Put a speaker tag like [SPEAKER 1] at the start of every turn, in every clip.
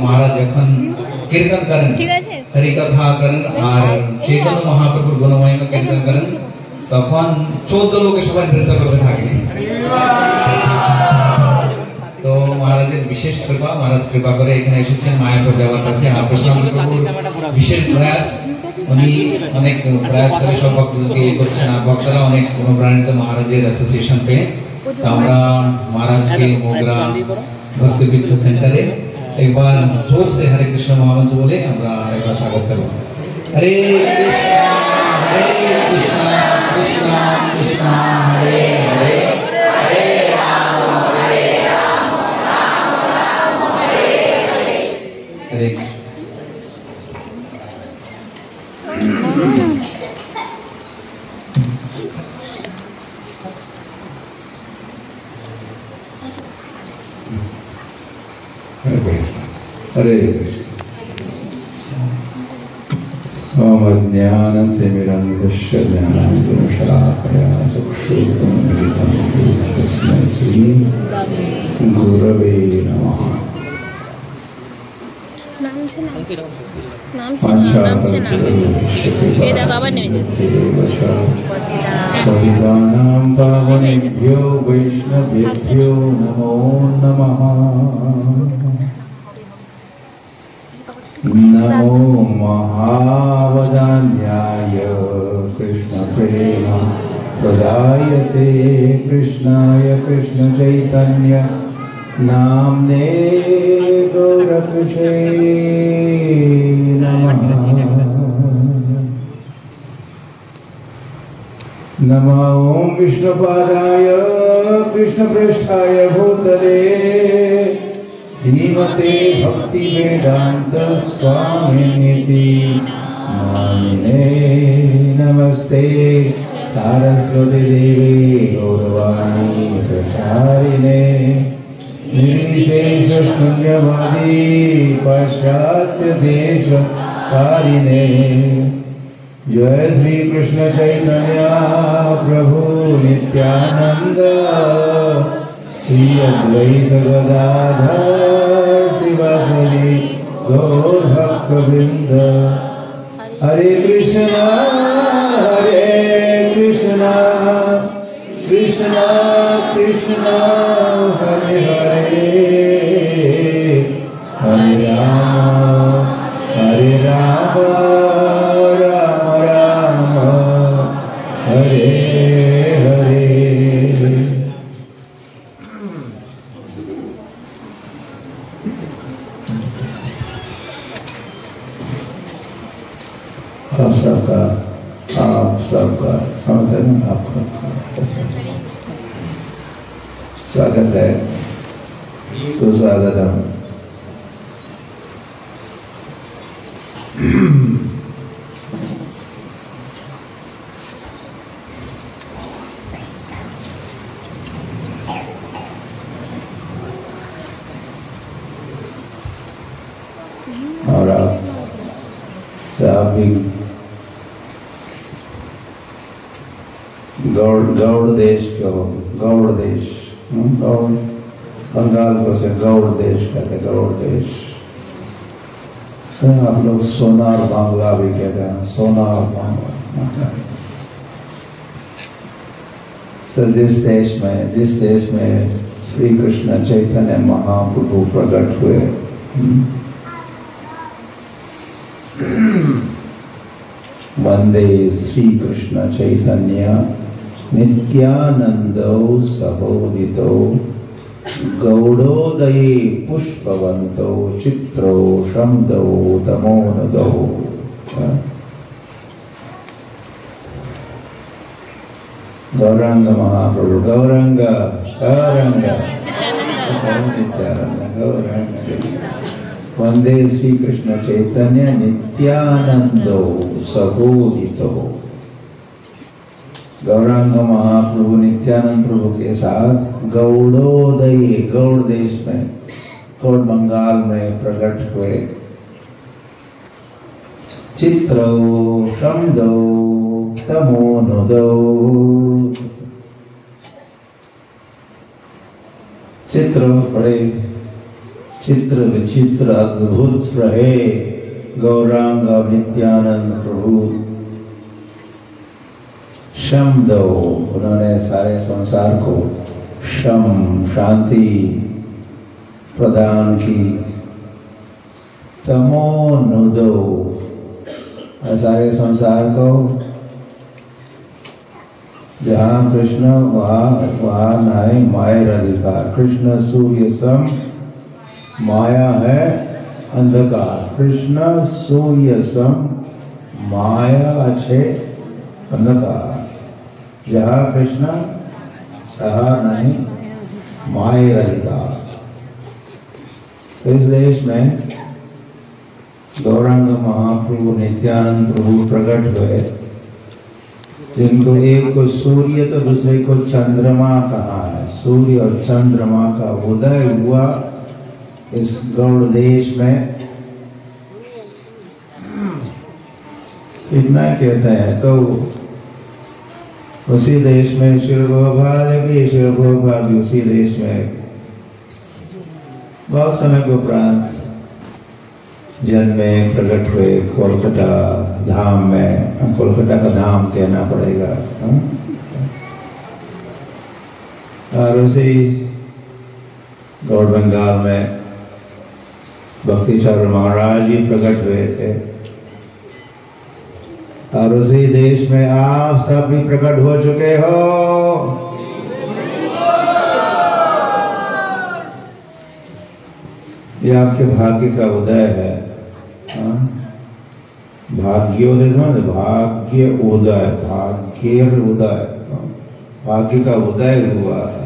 [SPEAKER 1] महाराज যখন কীর্তন করেন হরি কথা করেন আর চৈতন্য মহাপ্রভুর গুণমহিমা কীর্তন করেন তখন 14 লোকে সবাই নৃত্য করতে থাকে। তো মহারাজের বিশেষ কৃপা, মহারাজ কৃপা করে এখানে এসেছেন মায়াপুর যাওয়ার পথে। আর প্রশান্ত প্রভুর বিশেষ প্রয়াস, উনি অনেক প্রয়াস করে সব ভক্তদেরকে ইয়ে করছেন। আর ভক্তরা অনেক অনুপ্রাণিত মহারাজের অ্যাসোসিয়েশন পেয়ে। তো আমরা মহারাজকে মোগরা ভক্তিপীঠ সেন্টারে एक बार जोर से हरे कृष्ण महामंत्र बोले আমরা একবার স্বাগত করব। হরে কৃষ্ণ কৃষ্ণ কৃষ্ণ হরে হরে হরে রাম রাম রাম হরে হরে। হরে
[SPEAKER 2] हरे ओम ज्ञानतिमिरन्धस्य ज्ञानाञ्जनशलाकया चक्षुरुन्मिलितं येन तस्मै श्री गुरवे नमः। पतितानां पावनेभ्यो वैष्णवेभ्यो नमो नमः। नमो महावदान्याय कृष्ण प्रेम प्रदायते कृष्णाय कृष्ण चैतन्य नाम्ने गौरकृषे नमः। नमो ओम विष्णुपादाय कृष्णप्रेष्ठाय भूतले श्रीमते भक्ति वेदांत स्वामिनिति नामिने। नमस्ते सारस्वती देवी गौरवाणी प्रचारिणे निर्विशेष शून्यवादी पाश्चात्य देश कारिणे। जय श्री कृष्ण चैतन्य प्रभु नित्यानंद श्री अद्वैत गदाधर शिवासरि गौर भक्त वृंद। हरे कृष्णा कृष्णा कृष्णा हरे हरे हरे राम राम राम हरे हरे। आप सबका समझन आपका स्वागत है, सुस्वागत है। और आप भी गौड़ देश को गौड़ देश गौड़ बंगाल को से गौड़ देश कहते, गौड़ देश। आप लोग सोनार बांग्ला भी कहते हैं, सोनार बांग्ला। तो जिस देश में श्री कृष्ण चैतन्य महाप्रभु प्रकट हुए, वंदे श्री कृष्ण चैतन्य नित्यानंदो सहोदितो गौड़ोदये पुष्पवंतो चित्रो शब्दो तमोनुदो। गौरांग महाप्रभु गौरांग गौरांग नित्यानंद गौरांग। वंदे श्री कृष्ण चैतन्य नित्यानंदो सहोदितो। गौरांग महाप्रभु नित्यानंद प्रभु के साथ गौड़ोदय, गौड़ देश में, गौड़ बंगाल में प्रकट हुए। चित्रो शब्दो तमोनुदो। चित्र बड़े चित्र विचित्र अद्भुत रहे गौरांग और नित्यानंद प्रभु। शम दो, उन्होंने सारे संसार को शम शांति प्रदान की। तमो नुदो, सारे संसार को जहाँ कृष्ण वहाँ नहीं मायर अधिकार। कृष्ण सूर्य सम, माया है अंधकार। कृष्ण सूर्य सम, माया अच्छे अंधकार। जहाँ कृष्ण तहाँ नहीं मायर अधिकार। तो इस देश में गौरांग महाप्रभु नित्यानंद प्रभु प्रकट हुए, जिनको एक को सूर्य तो दूसरे को चंद्रमा कहा है। सूर्य और चंद्रमा का उदय हुआ इस गौड़ देश में। इतना कहते हैं तो उसी देश में शिव गोपाल भी उसी देश में बहुत समय को प्रांत जन्मे प्रकट हुए कोलकाता धाम में। कोलकाता का धाम कहना पड़ेगा। और उसी गौड़ बंगाल में भक्ति चरण महाराज जी प्रकट हुए थे। और उसी देश में आप सब भी प्रकट हो चुके हो। ये आपके भाग्य का उदय है। भाग्योदय समझ, भाग्य उदय, भाग्य उदय, भाग्य का उदय हुआ है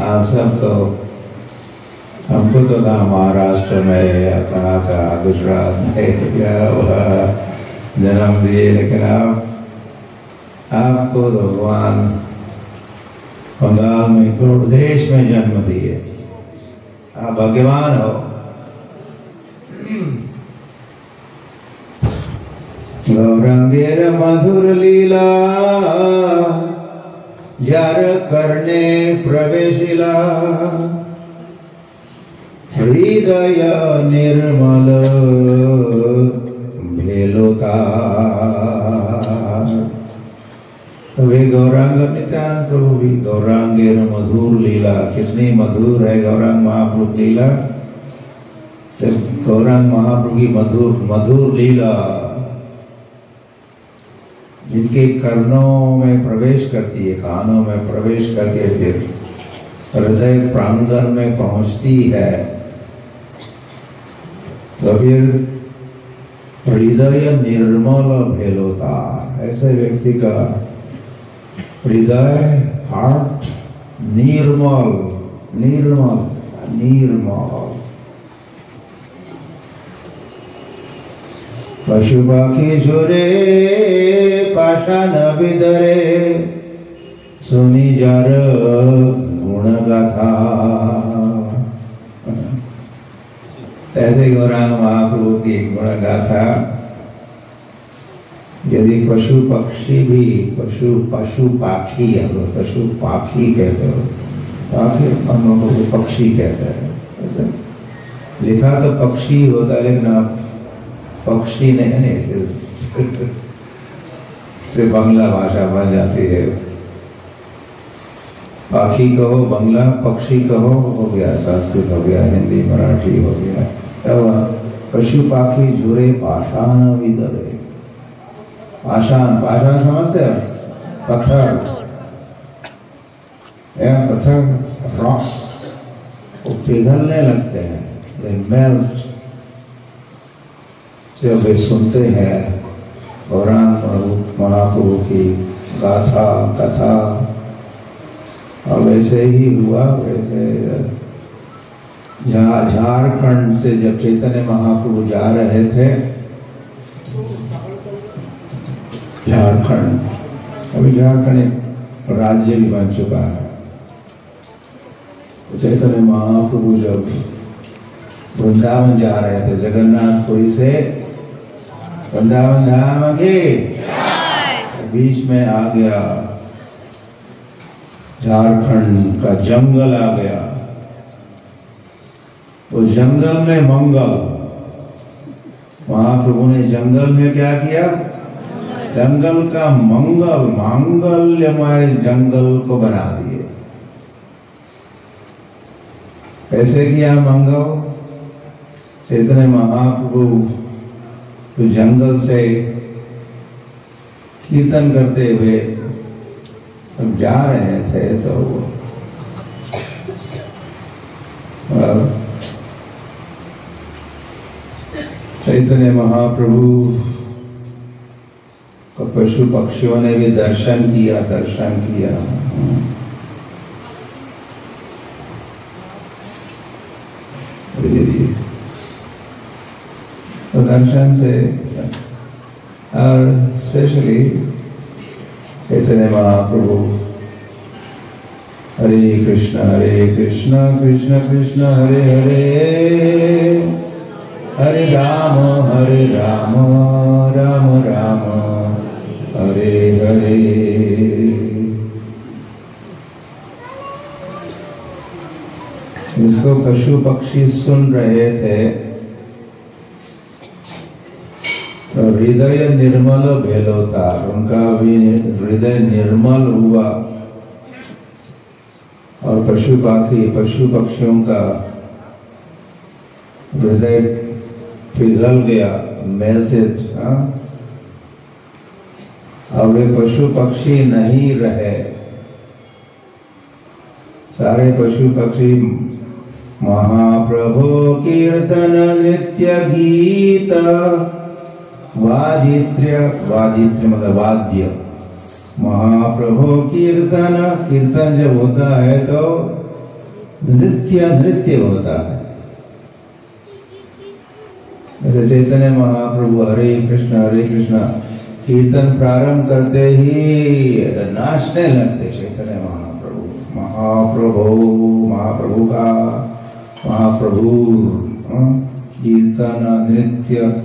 [SPEAKER 2] आप सबको। हमको तो कहा महाराष्ट्र में या कहाँ का गुजरात में या जन्म दिए, लेकिन आपको तो भगवान बंगाल में गौड़ देश में जन्म दिए। आप भाग्यवान हो। गौरांगेर मधुर लीला जार करने प्रवेशिला, हृदय निर्मल भेलोता। वे गौरांग नित्यानंद प्रभु भी गौरांगेर मधुर लीला। कितनी मधुर है गौरांग महाप्रभु लीला। जब गौरांग महाप्रभु की मधुर मधुर लीला जिनके कर्णों में प्रवेश करती है, कानों में प्रवेश करके फिर हृदय प्रांगण में पहुंचती है, तो फिर हृदय निर्मल भेलोता। ऐसे व्यक्ति का हृदय हार्ट निर्मल निर्मल निर्मल। पशु पाखी झुरे पाषाण बिदरे, सुनी जार गुण गाथा। ऐसे गौरांग महाप्रभु की गुण गाथा यदि पशु पक्षी भी पशु पाखी, हम लोग पशु पाखी कहते हो, पाखी हम लोगों को पक्षी कहते हैं। ऐसे लिखा तो पक्षी होता है, लेकिन आप पक्षी नहीं से बांग्ला भाषा बन जाती है। पाखी कहो बांग्ला, पक्षी कहो हो गया संस्कृत, हो गया हिंदी, मराठी हो गया। तब पशु पाखी झुरे पाषाण विदरे। पाषाण, पाषाण समझते हो? पत्थर, पत्थर रॉक्स, वो पिघलने लगते हैं, they melt। जब वे सुनते हैं गौरांग महाप्रभु की गाथा कथा, और वैसे ही हुआ। वैसे झारखंड से जब चैतन्य महाप्रभु जा रहे थे, झारखंड, अभी झारखंड एक राज्य भी बन चुका है। चैतन्य महाप्रभु जब वृंदावन जा रहे थे, जगन्नाथपुरी से वृंदावन धाम के बीच में आ गया झारखंड का जंगल आ गया। तो जंगल में मंगल, महाप्रभु ने जंगल में क्या किया? जंगल का मंगल, मांगल्यमय जंगल को बना दिए। कैसे किया मंगल? चैतन्य महाप्रभु तो जंगल से कीर्तन करते हुए अब जा रहे थे, तो चैतन्य महाप्रभु को पशु पक्षियों ने भी दर्शन किया। तो दर्शन से और स्पेशली चैतन्य महाप्रभु हरे कृष्ण कृष्ण कृष्ण हरे हरे, हरे राम राम राम हरे हरे। इसको पशु पक्षी सुन रहे थे तो हृदय निर्मल भेलो था, उनका भी हृदय निर्मल हुआ और पशु पक्षियों का हृदय पिघल गया, मेल्टेड। और वे पशु पक्षी नहीं रहे, सारे पशु पक्षी महाप्रभु कीर्तन नृत्य गीत वादित्र्य मतलब वाद्य, महाप्रभु कीर्तन जब होता है तो नृत्य होता है। जैसे चैतन्य महाप्रभु हरे कृष्ण कीर्तन प्रारंभ करते ही नाचने लगते चैतन्य महाप्रभु कीर्तन नृत्य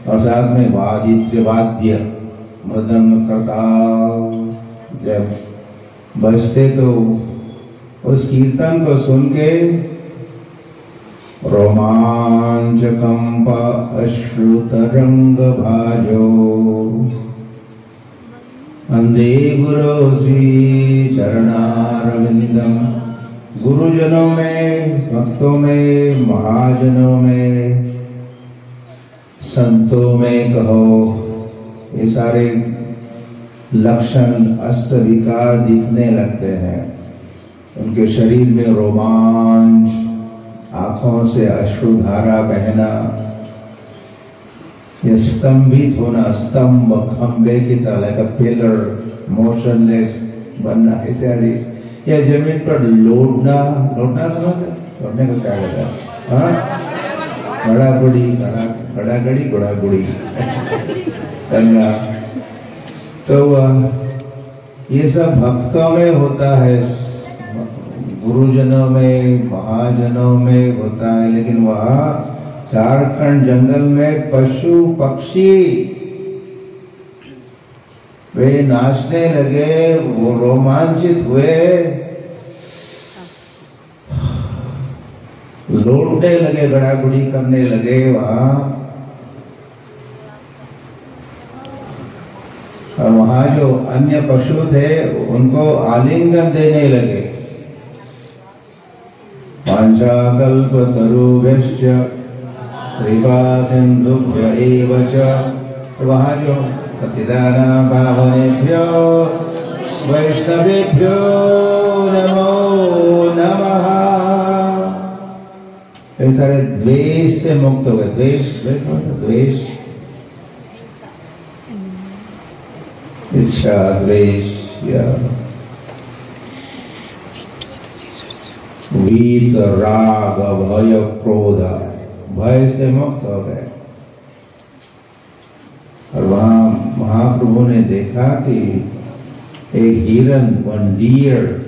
[SPEAKER 2] और साथ में वाद्य मृदंग करताल जब बजते तो उस कीर्तन को सुन के रोमांच कंप अश्रुतरंग भाजो वंदे गुरु श्री चरणारविंदम। गुरुजनों में, भक्तों में, महाजनों में, संतों में कहो, ये सारे लक्षण अष्ट विकार दिखने लगते हैं। उनके शरीर में रोमांच, आंखों से अश्रुधारा बहना, ये स्तंभित होना, स्तंभ खंबे की तरह लाइक अ पिलर मोशनलेस बनना इत्यादि। या जमीन पर लोटना समझते? लोटने को क्या कहता है? घोड़ा-घोड़ी करना। तो ये सब भक्तों में होता है, गुरुजनों में, महाजनों में होता है, लेकिन वहाँ झारखंड जंगल में पशु पक्षी वे नाचने लगे, वो रोमांचित हुए, लौटने लगे, गड़ागुड़ी करने लगे वहाँ। और वहाँ जो अन्य पशु थे उनको आलिंगन देने लगे। वाञ्छाकल्पतरुभ्यश्च कृपा सिन्धुभ्य एव च। वहाँ जो पतितानां पावनेभ्यो वैष्णवेभ्यो नमो नमः। ये सारे द्वेष से मुक्त हुए। द्वेष इच्छा, द्वेष या वीत, राग, भय, क्रोध, भय से मुक्त हो गए। और वहां महाप्रभु ने देखा कि एक हिरन, वन डियर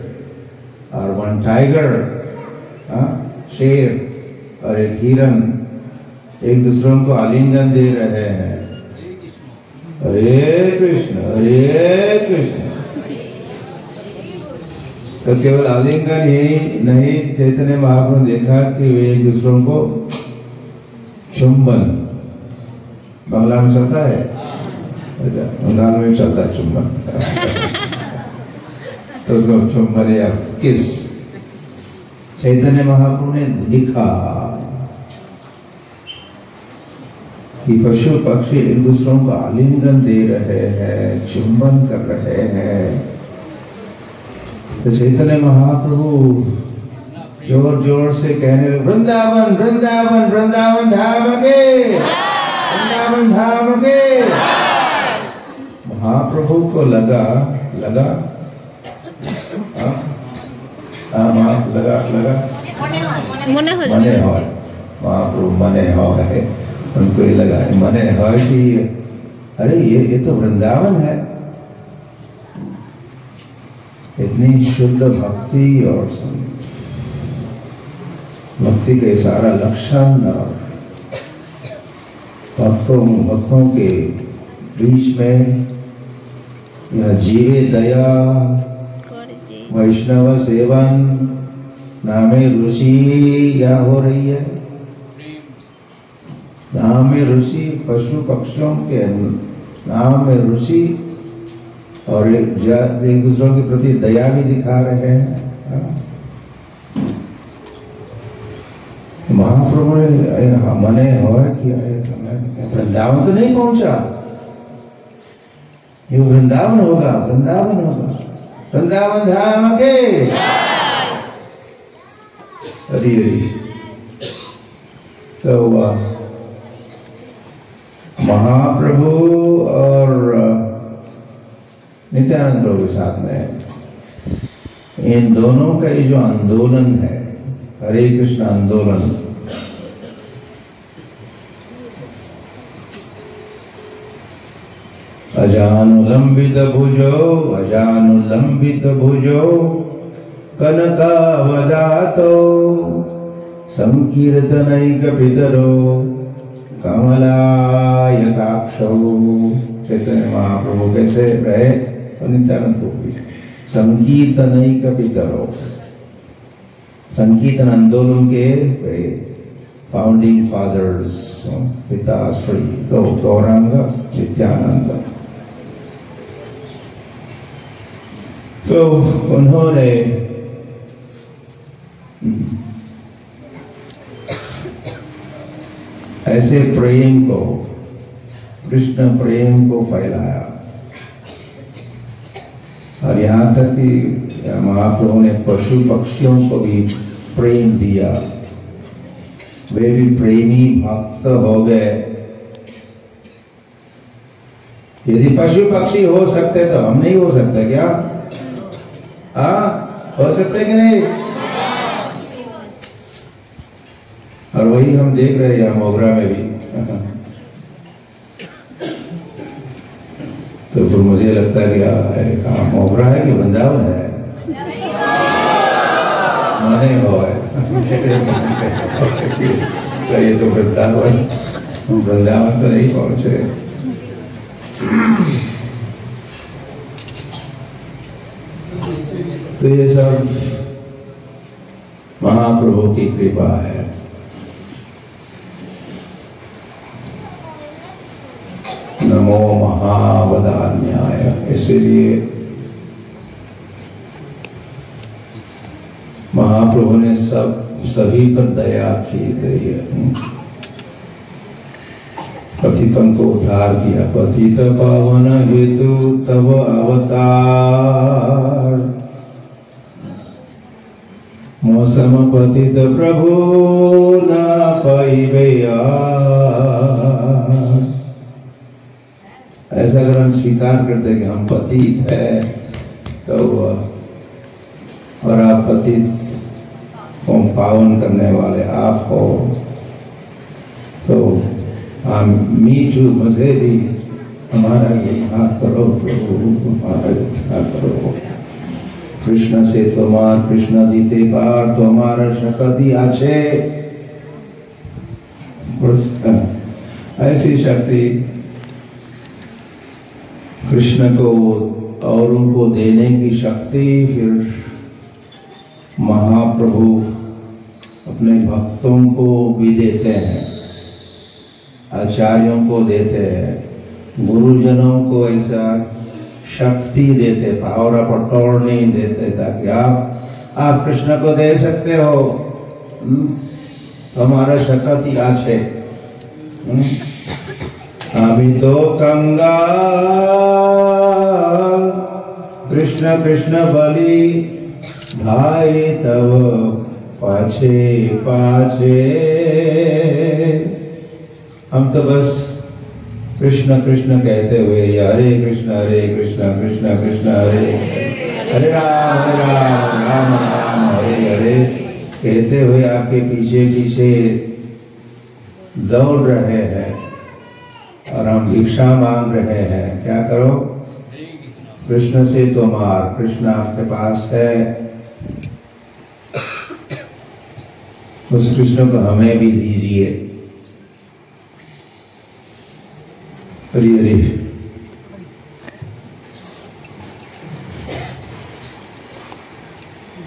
[SPEAKER 2] और वन टाइगर, शेर और एक हिरन एक दूसरों को आलिंगन दे रहे हैं। हरे कृष्ण तो केवल आलिंगन ही नहीं, चैतन्य महाप्रभु ने देखा कि वे एक दूसरों को चुंबन, बांग्ला में चलता है, बंगाल में चलता है चुंबन, तो उसको चुंबन या किस चैतन्य महाप्रभु ने देखा कि पशु पक्षी एक दूसरों को आलिंगन दे रहे हैं, चुंबन कर रहे हैं। तो चैतन्य महाप्रभु जोर जोर से कहने लगे, वृंदावन वृंदावन वृंदावन धाम के, वृंदावन धाम के। महाप्रभु को लगा
[SPEAKER 3] मने
[SPEAKER 2] হয় महाप्रभु मने है, उनको ये लगा मने है कि अरे ये तो वृंदावन है। इतनी शुद्ध भक्ति और भक्ति के सारा लक्षण और भक्तों के बीच में यह जीवे दया, वैष्णव सेवन, नामे रुचि क्या हो रही है। नाम में रुचि, पशु पक्षियों के नाम में रुचि और एक दूसरों के प्रति दया भी दिखा रहे हैं। महाप्रभु ने मने हो कि वृंदावन तो नहीं पहुंचा, ये वृंदावन होगा, वृंदावन होगा, वृंदावन धाम के। हरी हरी। तो महाप्रभु और नित्यानंद प्रभु के साथ में इन दोनों का ये जो आंदोलन है, हरे कृष्ण आंदोलन, अजानुलंबित भुजो कनकावदातो संकीर्तनैक पितरो कमलायताक्षौ। चैतन्य महाप्रभु कैसे रहे और नित्यानंद प्रभु भी संकीर्तनैक पितरो, संकीर्तन आंदोलन के फाउंडिंग फादर्स, पिता श्री तो गौरांग नित्यानंद। तो उन्होंने ऐसे प्रेम को, कृष्ण प्रेम को फैलाया और यहाँ तक कि महाप्रभु ने पशु पक्षियों को भी प्रेम दिया, वे भी प्रेमी भक्त हो गए। यदि पशु पक्षी हो सकते तो हम नहीं हो सकते क्या? हो सकते कि नहीं? और वही हम देख रहे हैं मोगरा में भी। तो फिर मुझे लगता है कि कहाँ मोगरा है कि वृंदावन है? माने हो है तो ये तो वृंदावन तो नहीं पहुंचे। तो ये सब महाप्रभु की कृपा है। नमो महावदान्याय। इसीलिए महाप्रभु ने सभी पर दया की गई है। पतितों को उद्धार किया, पतित पावन हेतु तब अवतार, मौसम पतित प्रभु न पाइबे। ऐसा अगर हम स्वीकार करते कि हम पतित है तो और आप पतित को पावन करने वाले आप हो, तो हम मीठू मजे भी हमारा हाथ करो प्रभु, हमारा हाथ करो। कृष्ण से तुम्हार कृष्ण दीते पार तुम्हारा शक्ति आछे। ऐसी शक्ति कृष्ण को औरों को देने की शक्ति फिर महाप्रभु अपने भक्तों को भी देते हैं, आचार्यों को देते हैं, गुरुजनों को ऐसा शक्ति देते, पावर ऑफ अटॉर्नी देते, ताकि आप कृष्ण को दे सकते हो, तुम्हारा शक्ति आछे। अभी तो कंगाल कृष्ण कृष्ण बलि धाई तव पाछे पाछे। हम तो बस कृष्ण कृष्ण कहते हुए हरे कृष्ण कृष्ण कृष्ण हरे हरे राम राम राम हरे हरे कहते हुए आपके पीछे पीछे दौड़ रहे हैं और हम भिक्षा मांग रहे हैं। क्या करो, कृष्ण से तो मार, कृष्ण आपके पास है, उस कृष्ण को हमें भी दीजिए। हरि हरि।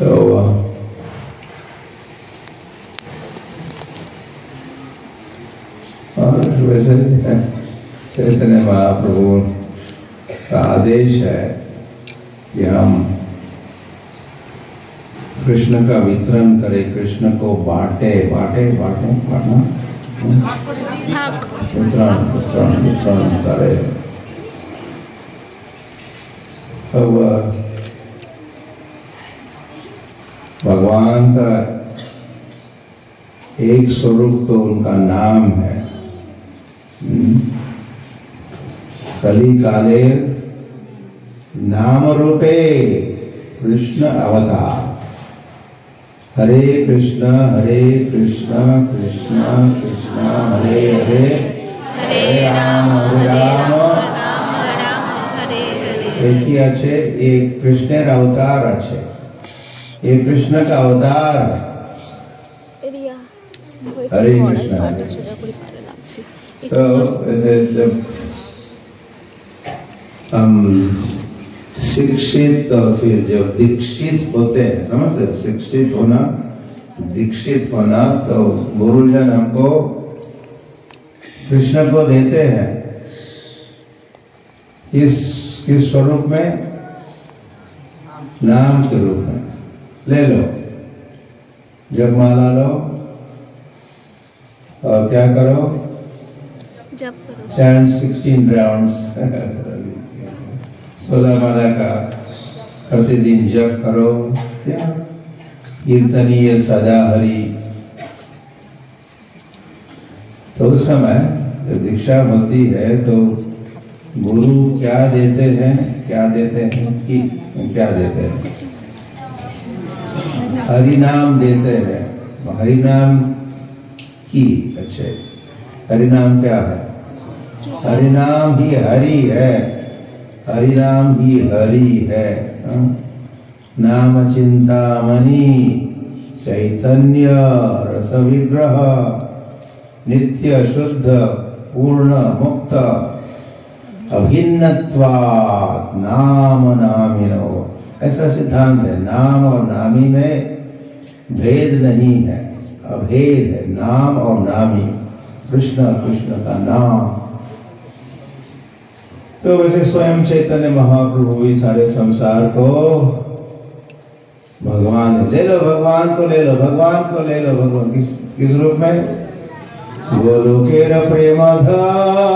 [SPEAKER 2] तो वैसे चैतन्य महाप्रभु का आदेश है कि हम कृष्ण का वितरण करें, कृष्ण को बांटे बांटे बांटे बांटना वितरण करे। तो भगवान का एक स्वरूप तो उनका नाम है। कली काले नाम रूपे कृष्ण अवतार। हरे कृष्ण कृष्ण कृष्ण हरे हरे हरे राम राम हरे हरे। एक ही अच्छे, एक कृष्णेर अवतार अच्छे, ये कृष्ण का अवतार है। हरे कृष्ण। तो ऐसे जब हम शिक्षित और फिर जब दीक्षित होते हैं, समझते, शिक्षित होना दीक्षित होना, तो गुरुजन हमको कृष्ण को देते हैं। किस स्वरूप में? नाम के रूप में। ले लो, जब माला लो और क्या करो, चैंट 16 राउंड्स 16 माला का प्रतिदिन जप करो। क्या कीर्तनीय सदा हरि। तो उस समय जब दीक्षा होती है तो गुरु क्या देते हैं कि क्या देते हैं? हरि नाम देते हैं। हरि नाम की अच्छे, हरि नाम क्या है? हरि नाम ही हरि है, हरि नाम ही हरि है। नाम चिंतामणि चैतन्य रस विग्रह नित्य शुद्ध पूर्ण मुक्त अभिन्नत्वात् नाम नामिनो। ऐसा सिद्धांत है। नाम और नामी में भेद नहीं है, अभेद है। नाम और नामी, कृष्ण कृष्ण का नाम। तो वैसे स्वयं चैतन्य महाप्रभु भी सारे संसार को भगवान ले लो, भगवान को ले लो, भगवान को ले लो। भगवान किस रूप में? गोलोकेर प्रेमधन,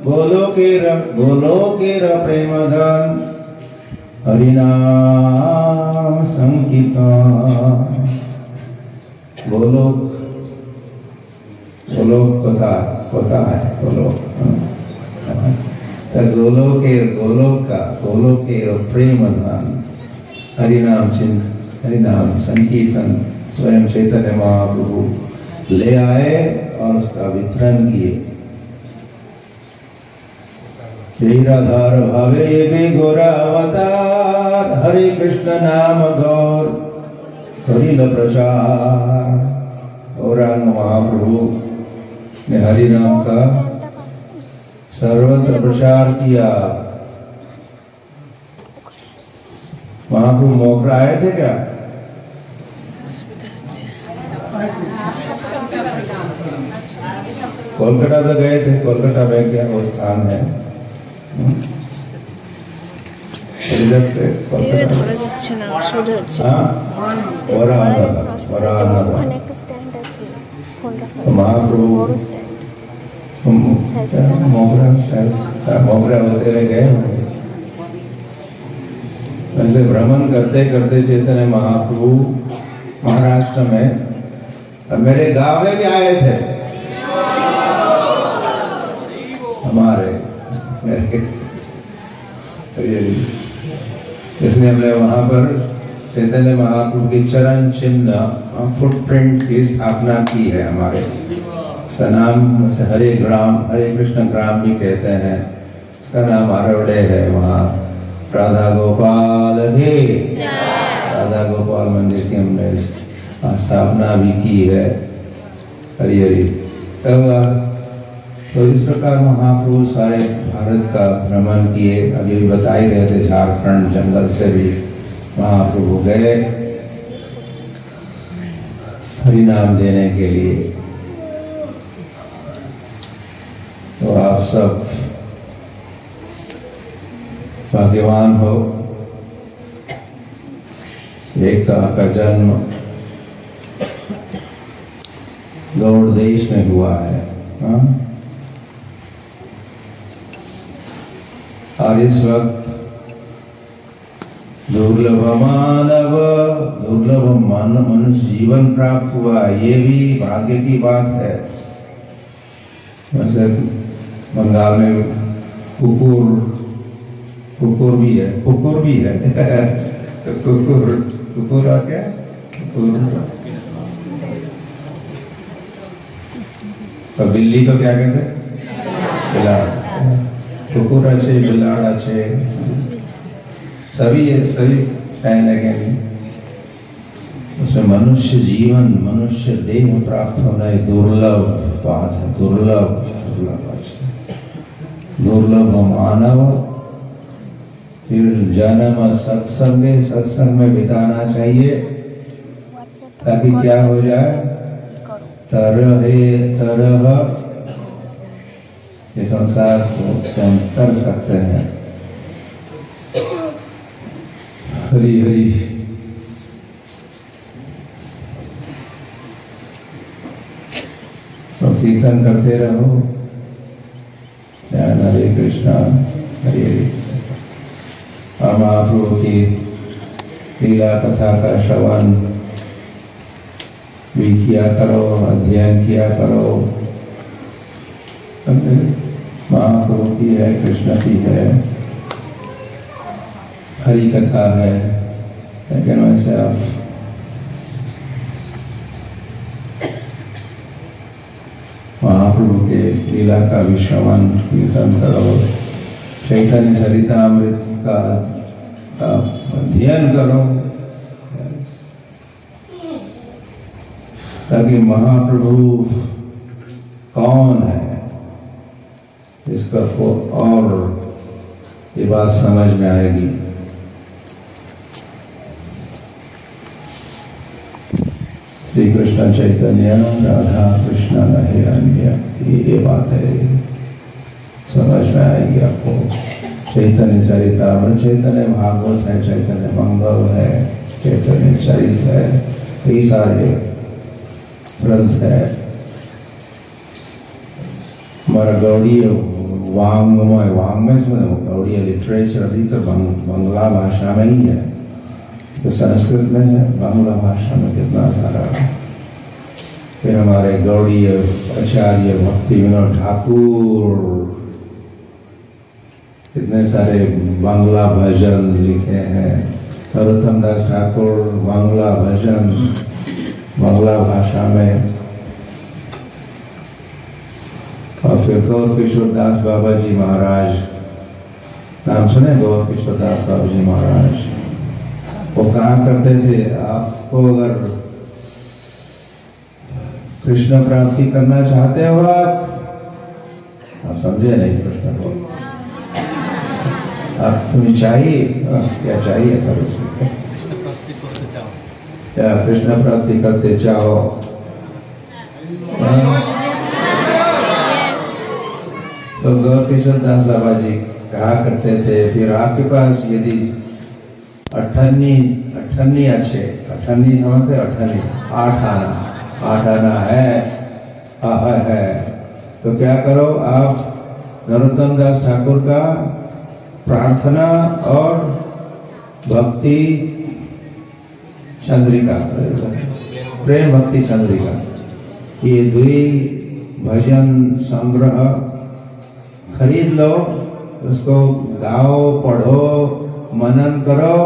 [SPEAKER 2] गोलोकेर प्रेमधन हरिनाम संकीर्तन। गोलोक पता है गोलोक। गोलोक के प्रेम धन हरिनाम संकीर्तन स्वयं चैतन्य महाप्रभु ले आए और उसका वितरण किए। लीलाधार भावे भी गोरा अवतार, हरे कृष्ण नाम गौर हरिल प्रचार। गौरांग महाप्रभु ने हरि नाम का सर्वत्र प्रचार किया। महाप्रभु मोखरा आए थे क्या? कोलकाता तो गए थे, कोलकाता में क्या वो स्थान है मोगरा होते रह गए। ऐसे भ्रमण करते करते चैतन्य महाप्रभु महाराष्ट्र में और मेरे गांव में भी आए थे, हमारे इसलिए हमने वहां पर चैतन्य महाप्रभु की चरण चिन्ह फुटप्रिंट की स्थापना की है। हमारे इसका नाम हरे ग्राम, हरे कृष्ण ग्राम भी कहते हैं। इसका नाम आरोडे है। वहाँ राधा गोपाल है, राधा गोपाल मंदिर की हमने स्थापना भी की है। हरी हरी। तो इस प्रकार महाप्रभु सारे भारत का भ्रमण किए। अभी बता ही रहे थे, झारखंड जंगल से भी महाप्रभु गए हरिनाम देने के लिए। तो आप सब भाग्यवान हो। एक तो आपका जन्म गौड़ देश में हुआ है, हाँ? और इस वक्त दुर्लभ मनुष्य जीवन प्राप्त हुआ, ये भी भाग्य की बात है। वैसे बंगाल में कुकुर भी है, कुकुर आ क्या तो बिल्ली को क्या कहते हैं? बिलाड़। कुकुर अच्छे, बिलाड़ अच्छे, सभी है, लेकिन उसमें मनुष्य जीवन, मनुष्य देह प्राप्त होना एक दुर्लभ बात है। दुर्लभ मानव फिर जन्म सत्संग में बिताना चाहिए, ताकि क्या हो जाए, तरह ये संसार को हम कर सकते हैं। हरी हरी। तो कीर्तन करते रहो, हरे कृष्णा हरे हरे। हम महाप्रभु की लीला कथा का श्रवण भी किया करो, अध्ययन किया करो। महाप्रभु की है, कृष्ण की है, हरि कथा है, लेकिन वैसे आप महाप्रभु के लीला का भी श्रवण कीर्तन करो, चैतन्य चरितामृत का अध्ययन करो, ताकि महाप्रभु कौन है इसका और ये बात समझ में आएगी। श्री कृष्ण चैतन्य राधा कृष्ण नहीं अन्य, ये बात है, समझ में आएगी आपको। चैतन्य चरितामृत, चैतन्य भागवत है, चैतन्य मंगल है, चैतन्य चरित है, कई सारे ग्रंथ है। हमारा गौड़ीय वांग्मय में गौड़ीय लिटरेचर अधिकतर बंगला भाषा में ही है। तो संस्कृत में है, बांग्ला भाषा में कितना सारा। फिर हमारे गौड़ीय आचार्य भक्ति विनोद ठाकुर कितने सारे बांग्ला भजन लिखे हैं। नरोत्तम दास ठाकुर बांग्ला भजन बांग्ला भाषा में। और फिर गौर किशोर दास बाबा जी महाराज, नाम सुने गौर किशोर दास बाबा जी महाराज? वो कहा करते थे, आपको अगर कृष्ण प्राप्ति करना चाहते हो आप समझे नहीं कृष्ण को, आप तुम्हें चाहिए क्या चाहिए सब क्या कृष्ण प्राप्ति करते चाहो, तो गौरकिशोर दास बाबा जी कहा करते थे, फिर आपके पास यदि अठन्नी अच्छे, अठन्नी समझते, अठन्नी आठ आना है, तो क्या करो आप नरोत्तम दास ठाकुर का प्रार्थना और भक्ति चंद्रिका, प्रेम भक्ति चंद्रिका, ये दुई भजन संग्रह खरीद लो, उसको गाओ, पढ़ो, मनन करो,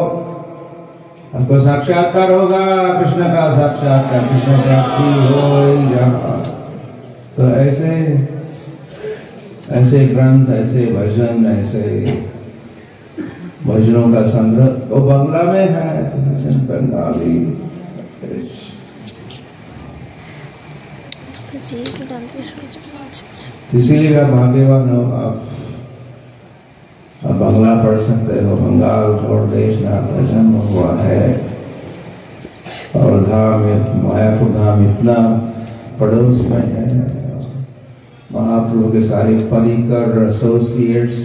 [SPEAKER 2] आपको साक्षात्कार होगा, कृष्ण का साक्षात्कार, कृष्ण प्राप्ति हो। तो ऐसे ग्रंथ, ऐसे भजन, ऐसे भजनों का संग्रह तो बांग्ला में है, बंगाली, इसीलिए आप भाग्यवान हो, आप बांग्ला पढ़ सकते हो। बंगाल और देश में आपका जन्म हुआ है, और धाम, मायापुर धाम इतना पड़ोस में है। महाप्रभु के सारे परिकर एसोसिएट्स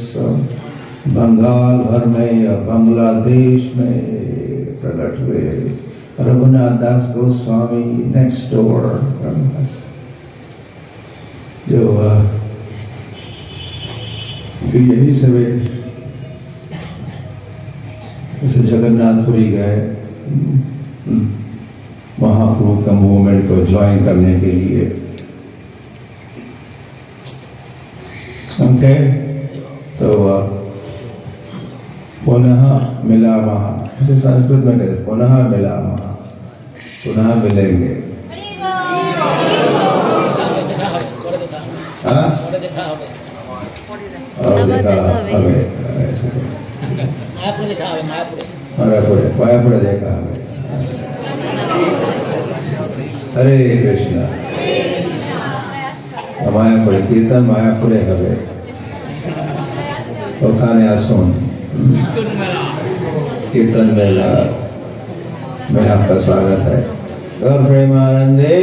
[SPEAKER 2] बंगाल भर में या बांग्लादेश में प्रकट हुए। रघुनाथ दास गोस्वामी नेक्स्ट डोर, जो फिर यही सवे जैसे जगन्नाथपुरी गए महाप्रभु का मूवमेंट को ज्वाइन करने के लिए। ओके, तो पुनः मिलामः, जैसे संस्कृत में कहते पुनः मिलामः, पुनः मिलेंगे। मायापुर देखा हमें। हरे कृष्णा। मायापुर कीर्तन मायापुर हवे ओखाने आसोन कीर्तन मेला में आपका स्वागत है। गौर प्रेमानंदे।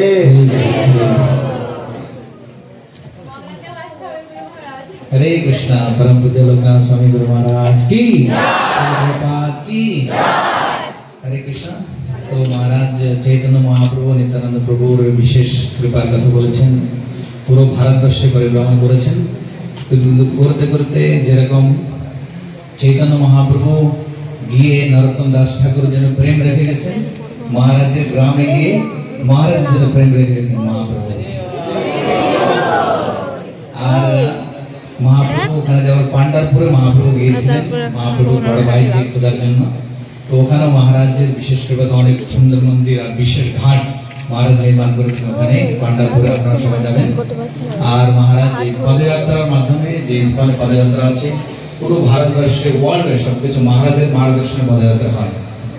[SPEAKER 1] हरे कृष्णा। परम पूज्य लोकनाथ स्वामी गुरु महाराज की हरे कृष्णा। तो महाराज चैतन्य महाप्रभु नित्यानंद प्रभुर विशेष कृपार कथा বলেছেন, পুরো ভারতবর্ষে পরিভ্রমণ করেছেন। করতে করতে যেরকম চৈতন্য মহাপ্রভু গিয়ে নরোত্তম দাস ঠাকুর যেন প্রেম রেখে গেছেন, মহারাজের গ্রামে গিয়ে মহারাজ যেন প্রেম রেখে গেছেন মহাপ্রভু। আর মহাপ্রভু ওখানে যাওয়ার পান্ডারপুরে মহাপ্রভু গিয়েছিলেন মহাপ্রভুর বড় ভাইকে খোঁজার জন্য। তো ওখানে মহারাজের বিশেষ কৃপাতে অনেক সুন্দর মন্দির আর বিশেষ ঘাট মহারাজ নির্মাণ করেছেন ওখানে পান্ডারপুরে, আপনারা সবাই যাবেন। আর মহারাজ এই পদযাত্রার মাধ্যমে যে ইস্কন পদযাত্রা আছে পুরো ভারতবর্ষে ওয়ার্ল্ডে সবকিছু মহারাজের মার্গদর্শনে পদযাত্রা হয়।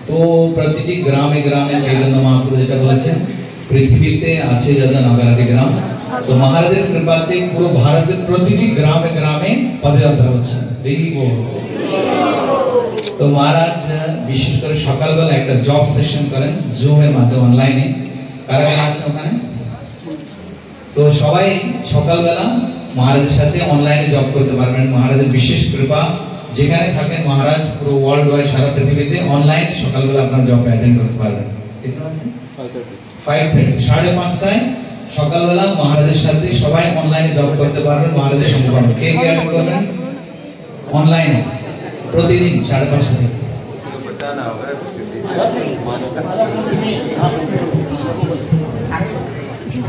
[SPEAKER 1] তো প্রতিটি গ্রামে গ্রামে চৈতন্য মহাপ্রভু যেটা বলেছেন পৃথিবীতে আছে যত নগরাদি গ্রাম, তো মহারাজের কৃপাতে পুরো ভারতের প্রতিটি গ্রামে গ্রামে পদযাত্রা হচ্ছে। তো মহারাজ বিশেষ করে সকালবেলা একটা জব সেশন করেন জুমের মাধ্যমে অনলাইনে। কারা আছে ওখানে? তো সবাই সকালবেলা মহারাজের সাথে অনলাইনে জব করতে পারবেন। মহারাজের বিশেষ কৃপা, যেখানে থাকেন মহারাজ পুরো ওয়ার্ল্ড ওয়াইড সারা পৃথিবীতে অনলাইনে সকালবেলা আপনার জব অ্যাটেন্ড করতে পারবেন। 5:30 5:30টায় সকালবেলা মহারাজের সাথে সবাই অনলাইনে জব করতে পারবেন। মহারাজের সঙ্গে পাবেন। কে কে অ্যাটেন্ড করবেন অনলাইনে প্রতিদিন 5:30 থেকে?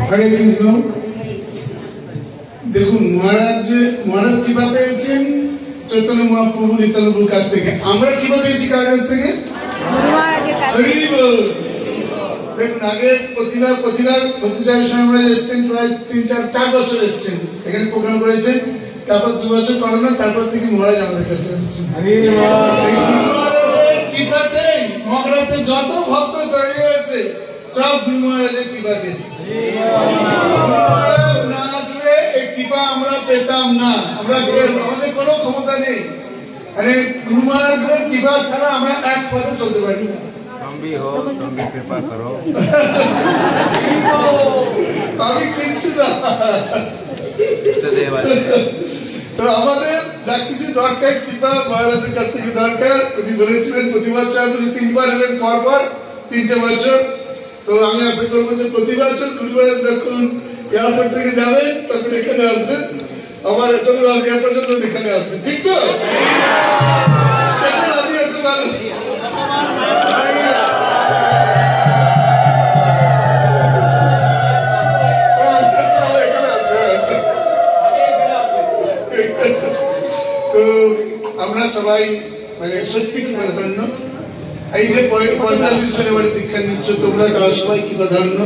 [SPEAKER 3] হরে কৃষ্ণ। দেখুন মহারাজ কিভাবে পেয়েছেন চৈতন্য মহাপ্রভু নিত্যানন্দের কাছ থেকে, আমরা কিভাবে পেয়েছি কার কাছ থেকে? দেখুন আগে প্রতিবার ভক্তিচারী স্বামী এসছেন, প্রায় 3-4 বছর এসছেন, এখানে প্রোগ্রাম করেছেন। তারপর 2 বছর করোনা, তারপর থেকে মহারাজ আমাদের কাছে এসছেন। কৃপাতেই মগরাতে যত ভক্ত দাঁড়িয়ে হয়েছে সব গুরু মহারাজের কৃপাতে। না আসলে এই কৃপা আমরা পেতাম না, আমাদের কোনো ক্ষমতা নেই। মানে গুরু মহারাজের কৃপা ছাড়া আমরা এক পথে চলতে পারি না। কৃপা করো। আমি কিচ্ছু না। তো আমাদের যা কিছু দরকার কৃপা মহারাজের কাছ থেকে দরকার। উনি বলেছিলেন প্রতি বছর আসলে 3 বার এলেন, পর 3টে বছর। তো আমি আশা করবো যে প্রতি বছর গুরুবারের যখন এয়ারপোর্ট থেকে যাবেন তখন এখানে আসবেন, আমার যখন এয়ারপোর্ট পর্যন্ত এখানে আসবেন, ঠিক তো? রাজি আছে ভালো? তো আমরা সবাই মানে সত্যি কি প্রাধান্য, এই যে 45 জন এবারে দীক্ষা নিচ্ছ তোমরা, তারা সবাই কি প্রাধান্য,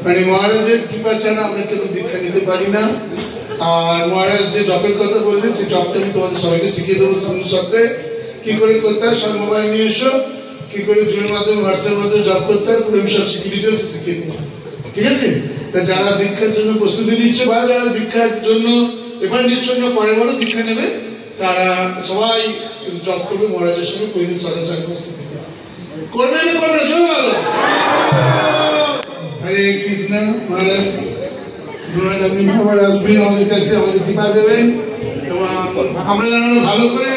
[SPEAKER 3] মানে মহারাজের কৃপা ছাড়া আমরা কেউ দীক্ষা নিতে পারি না। আর মহারাজ যে জপের কথা বললেন সেই জপটা আমি তোমাদের সবাইকে শিখিয়ে দেবো সামনে সপ্তাহে কি করে করতে হয়। সব মোবাইল নিয়ে এসো, কি করে জুমের মাধ্যমে হোয়াটসঅ্যাপের মাধ্যমে জপ করতে হয় পুরো সব ডিটেলস শিখিয়ে দেবো, ঠিক আছে? তা যারা দীক্ষার জন্য প্রস্তুতি নিচ্ছে বা যারা দীক্ষার জন্য এবার নিচ্ছ না পরে বড় দীক্ষা নেবে, তারা সবাই জব করবে মহারাজের সঙ্গে প্রতিদিন সকাল সকাল প্রস্তুতি করবে না করবে না, চলে ভালো। হরে কৃষ্ণ। মহারাজ গুরুরাজ আপনি খবর আসবেন আমাদের কাছে, আমাদের কৃপা দেবেন এবং আমরা যেন ভালো করে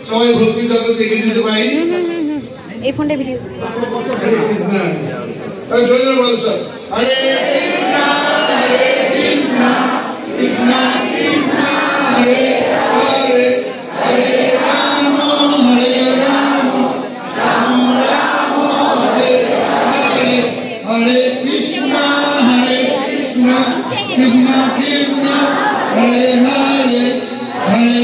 [SPEAKER 3] সবাই ভক্তি জগৎ দেখে যেতে পারি।
[SPEAKER 4] এই ফোনটা ভিডিও।
[SPEAKER 3] হরে কৃষ্ণ। জয় জয় বলো সব। হরে কৃষ্ণ হরে কৃষ্ণ কৃষ্ণ কৃষ্ণ হরে হরে, হরে রাম হরে রাম রাম রাম হরে হরে, হরে কৃষ্ণ কৃষ্ণ কৃষ্ণ হরে হরে, হরে